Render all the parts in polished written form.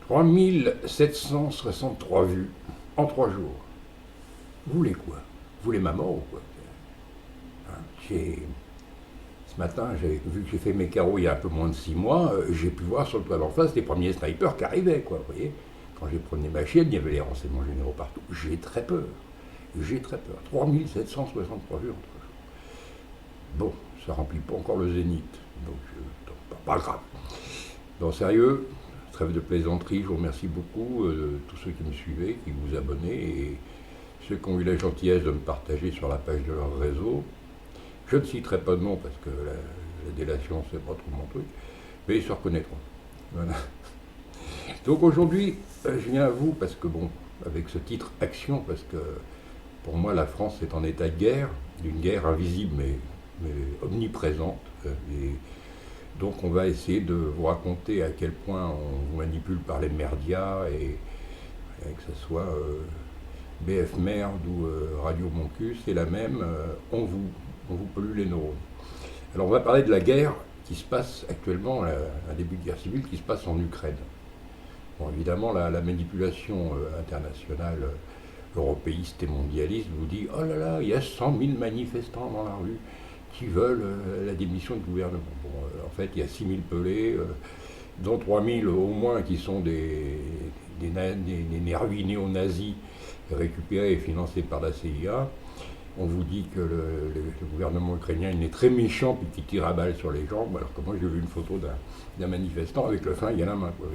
3763 vues en 3 jours. Vous voulez quoi? Vous voulez ma mort ou quoi? Hein, ce matin, vu que j'ai fait mes carreaux il y a un peu moins de 6 mois, j'ai pu voir sur le toit d'en face les premiers snipers qui arrivaient, quoi, vous voyez. Quand j'ai prenais ma chienne, il y avait les renseignements généraux partout. J'ai très peur. J'ai très peur. 3763 vues en 3 jours. Bon, ça remplit pas encore le zénith. Donc, pas grave. Non, sérieux, trêve de plaisanterie, je vous remercie beaucoup, tous ceux qui me suivaient, qui vous abonnaient, et ceux qui ont eu la gentillesse de me partager sur la page de leur réseau. Je ne citerai pas de nom parce que la délation, c'est pas trop mon truc, mais ils se reconnaîtront. Voilà. Donc aujourd'hui, je viens à vous parce que, bon, avec ce titre Action, parce que pour moi, la France est en état de guerre, d'une guerre invisible mais omniprésente. Et donc on va essayer de vous raconter à quel point on vous manipule par les médias, et que ce soit BF Merde ou Radio Mon Cul, c'est la même, on vous pollue les neurones. Alors on va parler de la guerre qui se passe actuellement, un début de guerre civile qui se passe en Ukraine. Bon, évidemment, la manipulation internationale, européiste et mondialiste vous dit « Oh là là, il y a 100 000 manifestants dans la rue qui veulent la démission du gouvernement. » Bon, en fait, il y a 6 000 pelés, dont 3 000 au moins qui sont des nervis néo-nazis récupérés et financés par la CIA. On vous dit que le gouvernement ukrainien il est très méchant puis qui tire à balles sur les jambes, alors que moi j'ai vu une photo d'un manifestant avec le flingue à la main. Quoi.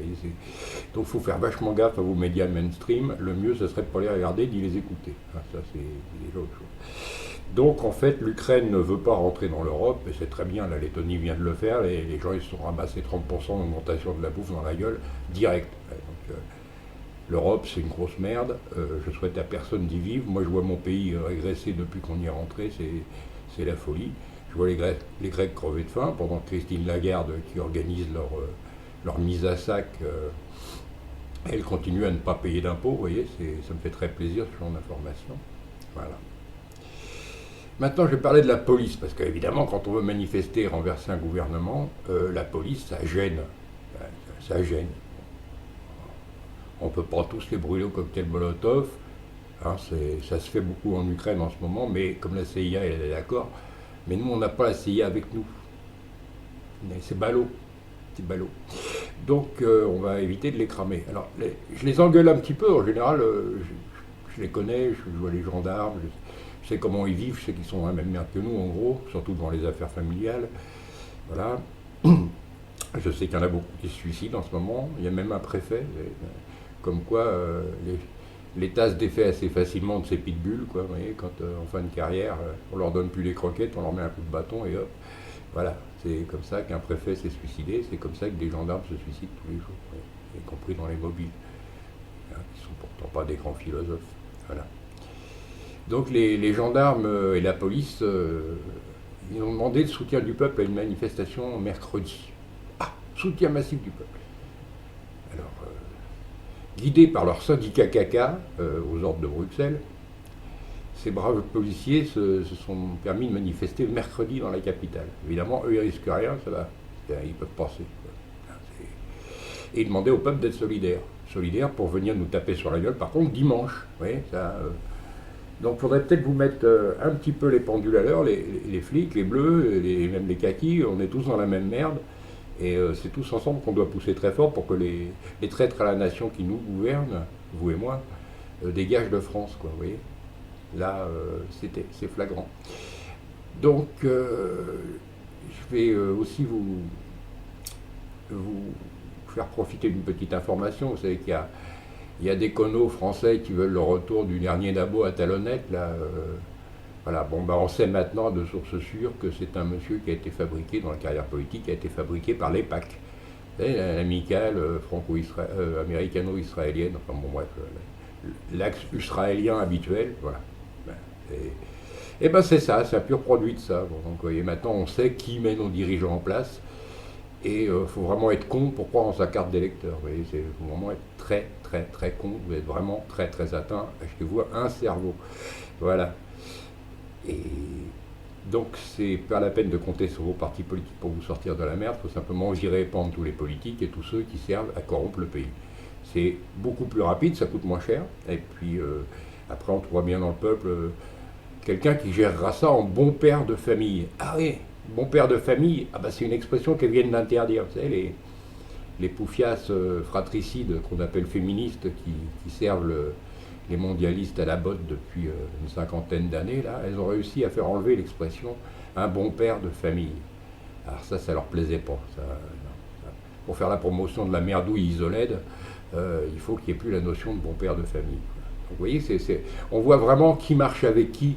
Donc il faut faire vachement gaffe à vos médias mainstream. Le mieux ce serait de ne pas les regarder ni les écouter. Hein, ça c'est déjà autre chose. Donc en fait l'Ukraine ne veut pas rentrer dans l'Europe, et c'est très bien, la Lettonie vient de le faire, les gens ils se sont ramassés 30% d'augmentation de la bouffe dans la gueule, direct. Donc, l'Europe, c'est une grosse merde. Je souhaite à personne d'y vivre. Moi, je vois mon pays régresser depuis qu'on y est rentré. C'est la folie. Je vois les Grecs crever de faim pendant que Christine Lagarde, qui organise leur mise à sac, elle continue à ne pas payer d'impôts. Vous voyez, ça me fait très plaisir ce genre d'information. Voilà. Maintenant, je vais parler de la police, parce qu'évidemment, quand on veut manifester et renverser un gouvernement, la police, ça gêne. Ça gêne. On ne peut pas tous les brûler au cocktail Molotov. Hein, ça se fait beaucoup en Ukraine en ce moment, mais comme la CIA elle est d'accord, mais nous on n'a pas la CIA avec nous. C'est ballot. C'est ballot. Donc on va éviter de les cramer. Alors je les engueule un petit peu, en général, je les connais, je vois les gendarmes, je sais comment ils vivent, je sais qu'ils sont dans la même merde que nous en gros, surtout dans les affaires familiales. Voilà. Je sais qu'il y en a beaucoup qui se suicident en ce moment, il y a même un préfet. Comme quoi l'État se défait assez facilement de ces pitbulls, quoi. Vous voyez, quand en fin de carrière, on leur donne plus les croquettes, on leur met un coup de bâton et hop. Voilà, c'est comme ça qu'un préfet s'est suicidé, c'est comme ça que des gendarmes se suicident tous les jours, y compris dans les mobiles, hein, qui sont pourtant pas des grands philosophes. Voilà. Donc les gendarmes et la police, ils ont demandé le soutien du peuple à une manifestation mercredi. Ah, soutien massif du peuple. Alors, guidés par leur syndicat caca aux ordres de Bruxelles, ces braves policiers se sont permis de manifester mercredi dans la capitale. Évidemment, eux, ils risquent rien, ça va. Ils peuvent passer. Et ils demandaient au peuple d'être solidaire. Solidaire pour venir nous taper sur la gueule, par contre, dimanche. Vous voyez, ça, donc il faudrait peut-être vous mettre un petit peu les pendules à l'heure, les flics, les bleus, même les kakis, on est tous dans la même merde. Et c'est tous ensemble qu'on doit pousser très fort pour que les traîtres à la nation qui nous gouvernent, vous et moi, dégagent de France, quoi, vous voyez. Là, c'est flagrant. Donc, je vais aussi vous faire profiter d'une petite information. Vous savez qu'il y a des connos français qui veulent le retour du dernier Dabo à talonnettes, là. Voilà, bon, on sait maintenant de sources sûres que c'est un monsieur qui a été fabriqué dans la carrière politique, qui a été fabriqué par l'EPAC, l'amicale américano-israélienne, enfin bon bref, l'axe israélien habituel, voilà. Et ben c'est ça, c'est un pur produit de ça. Bon, donc voyez, maintenant on sait qui met nos dirigeants en place, et il faut vraiment être con pour croire en sa carte d'électeur. Vous voyez, il faut vraiment être très très très con, vous êtes vraiment très très atteint, achetez-vous un cerveau. Voilà. Et donc c'est pas la peine de compter sur vos partis politiques pour vous sortir de la merde, il faut simplement virer et pendre tous les politiques et tous ceux qui servent à corrompre le pays. C'est beaucoup plus rapide, ça coûte moins cher. Et puis après, on trouvera bien dans le peuple quelqu'un qui gérera ça en bon père de famille. Ah oui, bon père de famille, ah bah c'est une expression qu'elles viennent d'interdire. Vous savez, les poufiasses fratricides qu'on appelle féministes qui servent les mondialistes à la botte depuis une cinquantaine d'années, là, elles ont réussi à faire enlever l'expression un bon père de famille. Alors ça leur plaisait pas. Ça, non. Pour faire la promotion de la merdouille isolède, il faut qu'il n'y ait plus la notion de bon père de famille. Donc, vous voyez, on voit vraiment qui marche avec qui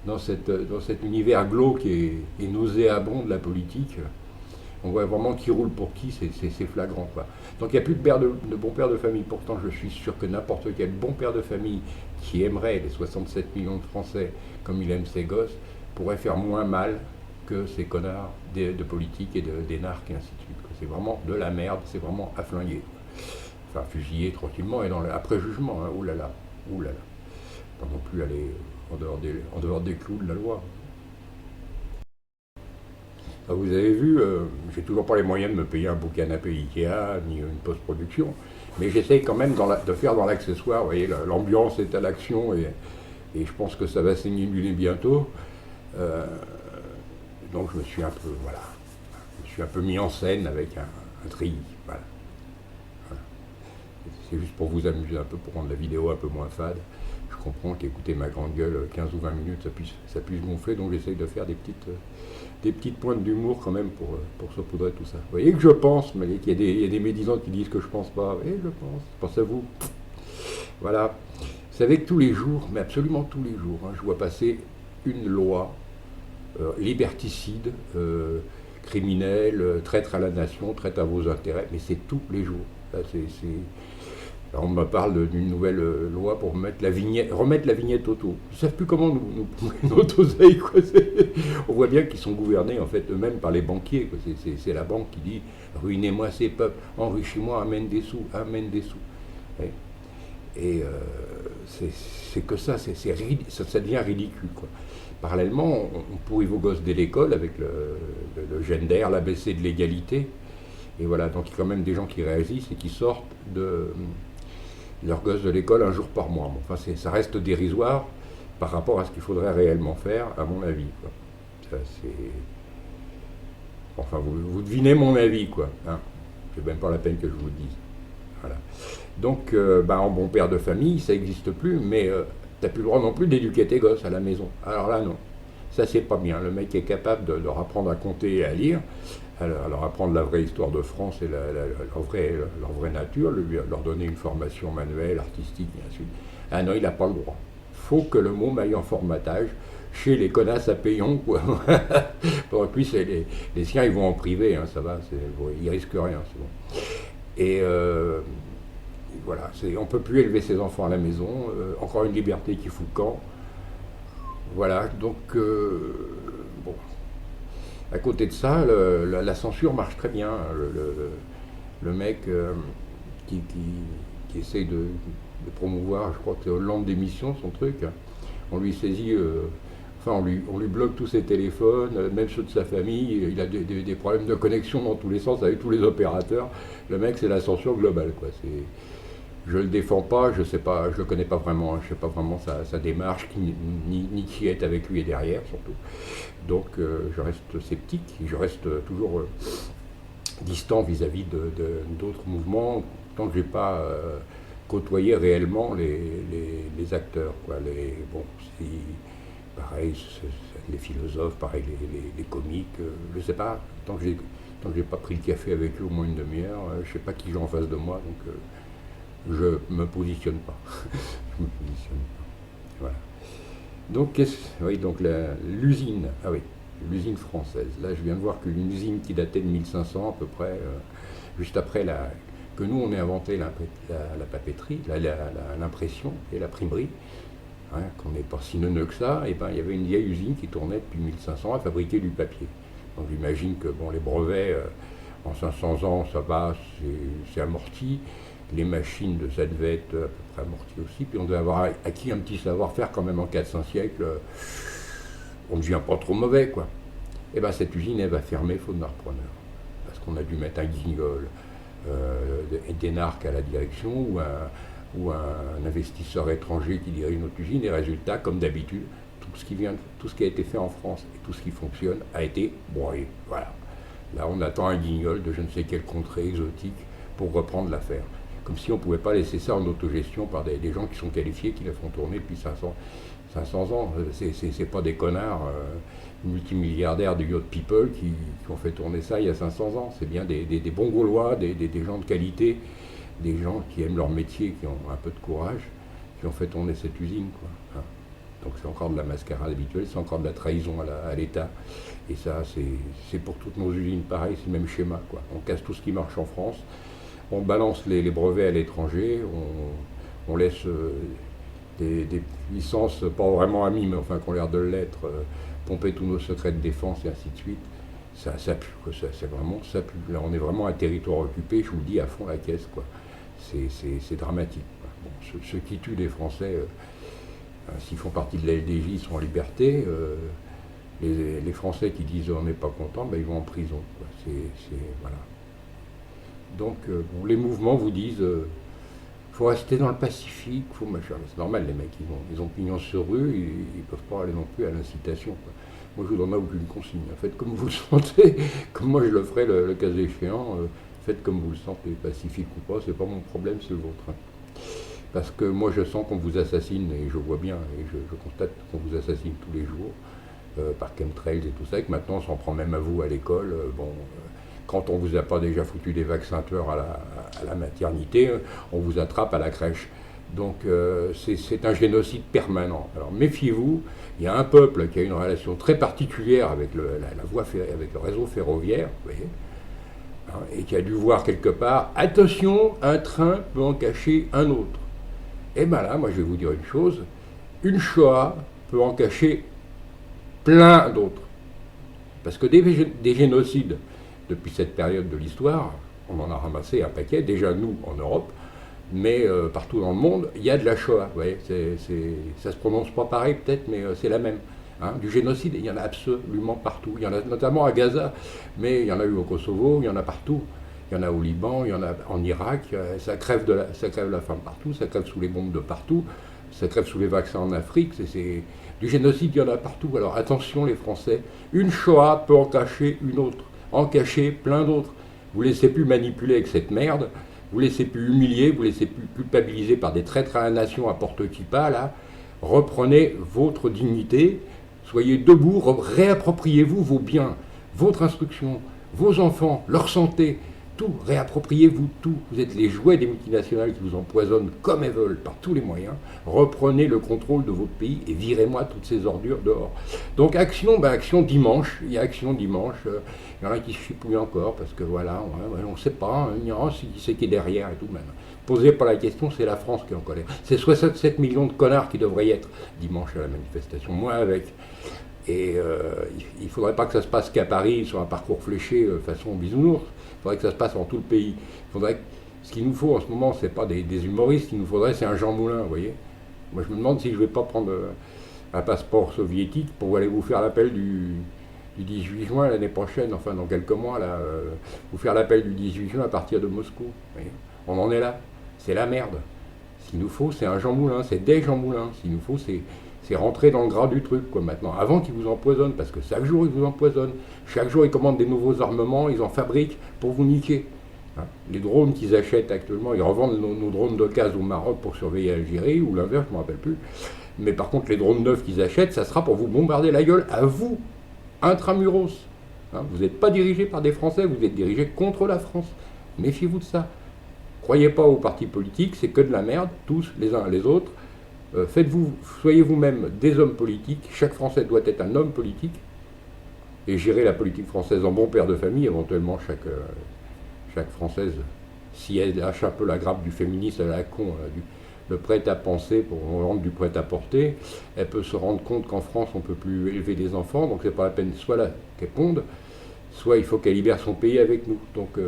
dans cet univers glauque et nauséabond de la politique. On voit vraiment qui roule pour qui, c'est flagrant, quoi. Donc il n'y a plus de bon père de famille. Pourtant, je suis sûr que n'importe quel bon père de famille qui aimerait les 67 millions de Français comme il aime ses gosses pourrait faire moins mal que ces connards de politique et d'énarques et ainsi de suite. C'est vraiment de la merde, c'est vraiment à flinguer. Enfin, fusiller tranquillement et après jugement, hein, oulala, oulala. Pas non plus aller en dehors des clous de la loi. Ah, vous avez vu, j'ai toujours pas les moyens de me payer un beau canapé Ikea, ni une post-production, mais j'essaye quand même de faire dans l'accessoire. Vous voyez, l'ambiance est à l'action et je pense que ça va saigner du nez bientôt. Donc je me suis un peu, voilà, je me suis un peu mis en scène avec un treillis. Voilà. Voilà. C'est juste pour vous amuser un peu, pour rendre la vidéo un peu moins fade. Je comprends qu'écouter ma grande gueule 15 ou 20 minutes, ça puisse gonfler, donc j'essaye de faire des petites pointes d'humour quand même pour saupoudrer tout ça. Vous voyez que je pense, mais qu'il y a des médisants qui disent que je pense pas. Oui, je pense à vous. Voilà. Vous savez que tous les jours, mais absolument tous les jours, hein, je vois passer une loi liberticide, criminelle, traître à la nation, traître à vos intérêts, mais c'est tous les jours. Là, alors, on me parle d'une nouvelle loi pour remettre la vignette auto. Ils ne savent plus comment nous notre oseille, quoi. On voit bien qu'ils sont gouvernés en fait eux-mêmes par les banquiers, quoi. C'est la banque qui dit ruinez-moi ces peuples, enrichis-moi, amène des sous. Et c'est que ça, ça devient ridicule, quoi. Parallèlement, on pourrit vos gosses dès l'école avec le gender, l'ABC de l'égalité. Et voilà, donc il y a quand même des gens qui réagissent et qui sortent de leurs gosses de l'école un jour par mois. Bon, enfin, ça reste dérisoire par rapport à ce qu'il faudrait réellement faire, à mon avis, quoi. Ça, enfin, vous devinez mon avis, quoi. Hein. C'est même pas la peine que je vous le dise. Voilà. Donc, en bon père de famille, ça n'existe plus, mais t'as plus le droit non plus d'éduquer tes gosses à la maison. Alors là, non. Ça, c'est pas bien. Le mec est capable de leur apprendre à compter et à lire, à leur apprendre la vraie histoire de France et leur vraie nature, leur donner une formation manuelle, artistique, et ainsi de suite. Ah non, il n'a pas le droit. Faut que le môme aille en formatage chez les connasses à payons, quoi. Bon, et puis, les siens, ils vont en privé, hein, ça va, ils risquent rien, c'est bon. Et voilà, on ne peut plus élever ses enfants à la maison, encore une liberté qui fout le camp. Voilà, donc, bon. À côté de ça, la censure marche très bien. Le mec qui essaye de promouvoir, je crois que c'est Hollande d'émission, son truc, on lui saisit, on lui bloque tous ses téléphones, même ceux de sa famille, il a des problèmes de connexion dans tous les sens avec tous les opérateurs. Le mec, c'est la censure globale, quoi. Je le défends pas, je sais pas, je le connais pas vraiment, je sais pas vraiment sa démarche, ni qui est avec lui et derrière surtout. Donc je reste sceptique, je reste toujours distant vis-à-vis d'autres mouvements, tant que j'ai pas côtoyé réellement les acteurs, quoi. Pareil, les philosophes, pareil, les comiques, je sais pas, tant que j'ai pas pris le café avec eux au moins une demi-heure, je sais pas qui j'ai en face de moi, donc je me positionne pas. Je me positionne pas. Voilà. Donc, l'usine, ah oui, l'usine française. Là, je viens de voir qu'une usine qui datait de 1500 à peu près, juste après que nous on ait inventé la papeterie, l'impression et la primerie, hein, qu'on n'est pas si neuneux que ça, et ben il y avait une vieille usine qui tournait depuis 1500 à fabriquer du papier. Donc j'imagine que bon, les brevets en 500 ans, ça va, c'est amorti. Les machines, ça devait être à peu près amorti aussi. Puis on devait avoir acquis un petit savoir-faire quand même en 400 siècles. On ne devient pas trop mauvais, quoi. Et bien cette usine, elle va fermer faute d'un repreneur. Parce qu'on a dû mettre un guignol, d'énarques à la direction ou un investisseur étranger qui dirige notre usine. Et résultat, comme d'habitude, tout ce qui a été fait en France et tout ce qui fonctionne a été broyé. Voilà. Là, on attend un guignol de je ne sais quelle contrée exotique pour reprendre l'affaire. Comme si on ne pouvait pas laisser ça en autogestion par des gens qui sont qualifiés, qui la font tourner depuis 500 ans. C'est pas des connards multimilliardaires de Yacht People qui ont fait tourner ça il y a 500 ans. C'est bien des bons Gaulois, des gens de qualité, des gens qui aiment leur métier, qui ont un peu de courage, qui ont fait tourner cette usine, quoi. Donc c'est encore de la mascarade habituelle, c'est encore de la trahison à l'État. Et ça, c'est pour toutes nos usines pareil, c'est le même schéma, quoi. On casse tout ce qui marche en France, on balance les brevets à l'étranger, on laisse des puissances pas vraiment amies, mais enfin qui ont l'air de l'être, pomper tous nos secrets de défense et ainsi de suite. Ça pue, quoi. Ça pue. Là, on est vraiment un territoire occupé, je vous le dis, à fond la caisse, quoi. C'est dramatique, quoi. Bon, ceux qui tuent les Français, s'ils font partie de la LDJ, ils sont en liberté. Les Français qui disent on n'est pas content, ben, ils vont en prison, quoi. Voilà. Donc, bon, les mouvements vous disent faut rester dans le Pacifique, faut machin. C'est normal, les mecs, ils ont pignon sur rue, ils ne peuvent pas aller non plus à l'incitation, quoi. Moi, je vous donne aucune consigne. Faites comme vous le sentez, comme moi je le ferai le cas échéant. Faites comme vous le sentez, pacifique ou pas, c'est pas mon problème, c'est le vôtre. Parce que moi, je sens qu'on vous assassine, et je vois bien, et je constate qu'on vous assassine tous les jours, par chemtrails et tout ça, et que maintenant, on s'en prend même à vous à l'école. Quand on vous a pas déjà foutu des vaccins tueurs à la maternité, on vous attrape à la crèche. Donc c'est un génocide permanent. Alors méfiez-vous, il y a un peuple qui a une relation très particulière avec avec le réseau ferroviaire, vous voyez, hein, et qui a dû voir quelque part, attention, un train peut en cacher un autre. Et bien là, moi je vais vous dire une chose, une Shoah peut en cacher plein d'autres. Parce que des génocides, depuis cette période de l'histoire, on en a ramassé un paquet, déjà nous en Europe, mais partout dans le monde, il y a de la Shoah. Vous voyez, ça se prononce pas pareil peut-être, mais c'est la même. Hein. Du génocide, il y en a absolument partout. Il y en a notamment à Gaza, mais il y en a eu au Kosovo, il y en a partout. Il y en a au Liban, il y en a en Irak, ça crève la faim partout, ça crève sous les bombes de partout, ça crève sous les vaccins en Afrique, du génocide, il y en a partout. Alors attention les Français, une Shoah peut en cacher une autre, en cacher plein d'autres. Vous ne laissez plus manipuler avec cette merde, vous ne laissez plus humilier, vous ne laissez plus culpabiliser par des traîtres à la nation à porte-kippa, là. Reprenez votre dignité, soyez debout, réappropriez-vous vos biens, votre instruction, vos enfants, leur santé, tout, réappropriez-vous tout. Vous êtes les jouets des multinationales qui vous empoisonnent comme elles veulent, par tous les moyens. Reprenez le contrôle de votre pays et virez-moi toutes ces ordures dehors. Donc action dimanche, il y a action dimanche. Il y en a qui se chipouillent encore parce que voilà, on ne sait pas, il y en a qui c'est qui est derrière et tout même. Posez pas la question, c'est la France qui est en colère. C'est 67 millions de connards qui devraient y être dimanche à la manifestation, moi avec. Et il ne faudrait pas que ça se passe qu'à Paris sur un parcours fléché façon bisounours. Il faudrait que ça se passe dans tout le pays. Ce qu'il nous faut en ce moment, ce n'est pas des humoristes, ce qu'il nous faudrait, c'est un Jean Moulin, vous voyez. Moi, je me demande si je ne vais pas prendre un passeport soviétique pour aller vous faire l'appel du 18 juin l'année prochaine, enfin dans quelques mois, là, vous faire l'appel du 18 juin à partir de Moscou. Vous voyez. On en est là. C'est la merde. Ce qu'il nous faut, c'est un Jean Moulin, c'est des Jean Moulin. Ce qu'il nous faut, c'est rentrer dans le gras du truc, quoi, maintenant. Avant qu'ils vous empoisonnent, parce que chaque jour, ils vous empoisonnent. Chaque jour, ils commandent des nouveaux armements, ils en fabriquent pour vous niquer. Hein. Les drones qu'ils achètent actuellement, ils revendent nos drones d'occasion au Maroc pour surveiller l'Algérie, ou l'inverse, je ne me rappelle plus. Mais par contre, les drones neufs qu'ils achètent, ça sera pour vous bombarder la gueule, à vous, intramuros. Hein. Vous n'êtes pas dirigé par des Français, vous êtes dirigé contre la France. Méfiez-vous de ça. Croyez pas aux partis politiques, c'est que de la merde, tous, les uns les autres. Soyez vous-même des hommes politiques. Chaque Français doit être un homme politique et gérer la politique française en bon père de famille. Éventuellement, chaque Française, si elle lâche un peu la grappe du féminisme à la con, le prêt-à-penser pour rendre du prêt-à-porter, elle peut se rendre compte qu'en France, on ne peut plus élever des enfants, donc c'est pas la peine soit là qu'elle ponde, soit il faut qu'elle libère son pays avec nous. Donc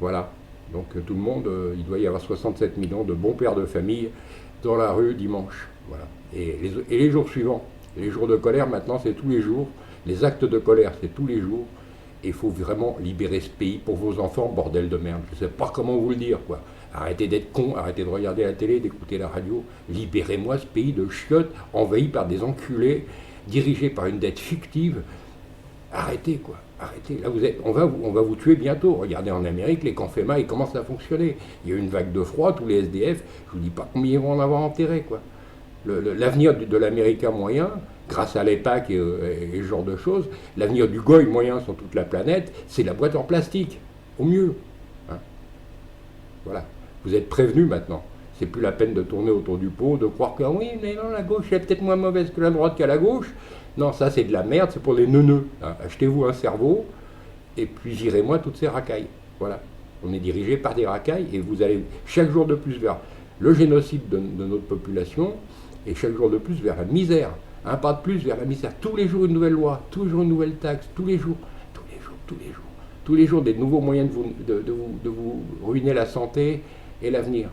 voilà. Donc tout le monde, il doit y avoir 67 millions de bons pères de famille dans la rue dimanche. Voilà. Et les jours suivants, les jours de colère maintenant c'est tous les jours, les actes de colère c'est tous les jours, Et il faut vraiment libérer ce pays pour vos enfants, bordel de merde. Je ne sais pas comment vous le dire, quoi. Arrêtez d'être con, arrêtez de regarder la télé, d'écouter la radio. Libérez-moi ce pays de chiottes envahi par des enculés, dirigé par une dette fictive. Arrêtez, quoi. Arrêtez. Là, on va vous tuer bientôt. Regardez en Amérique, les camps FEMA, ils commencent à fonctionner. Il y a eu une vague de froid, tous les SDF, je vous dis pas combien ils vont en avoir enterré, quoi. L'avenir de l'Américain moyen, grâce à l'EPAC et ce genre de choses, l'avenir du goy moyen sur toute la planète, c'est la boîte en plastique, au mieux. Hein. Voilà. Vous êtes prévenus maintenant. C'est plus la peine de tourner autour du pot, de croire que oui, mais non, la gauche est peut-être moins mauvaise que la droite qu'à la gauche. Non, ça c'est de la merde, c'est pour les neuneux. Hein. Achetez-vous un cerveau et puis virez-moi toutes ces racailles. Voilà. On est dirigé par des racailles et vous allez chaque jour de plus vers le génocide de notre population et chaque jour de plus vers la misère. Un pas de plus vers la misère. Tous les jours une nouvelle loi, tous les jours une nouvelle taxe, tous les jours des nouveaux moyens de vous ruiner la santé et l'avenir.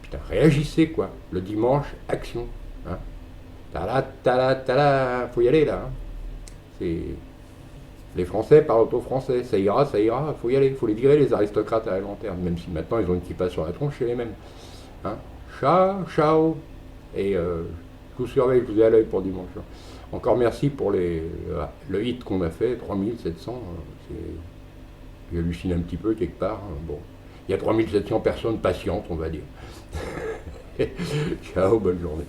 Putain, réagissez quoi. Le dimanche, action. Hein. Faut y aller là. Hein. Les Français parlent au français, ça ira, faut y aller, faut les virer les aristocrates à la lanterne, même si maintenant ils ont une kippa sur la tronche, c'est les mêmes. Hein. Ciao. Et je vous surveille, je vous ai à l'œil pour dimanche. Encore merci pour le hit qu'on a fait, 3700. J'hallucine un petit peu quelque part. Bon, il y a 3700 personnes patientes, on va dire. Ciao, bonne journée.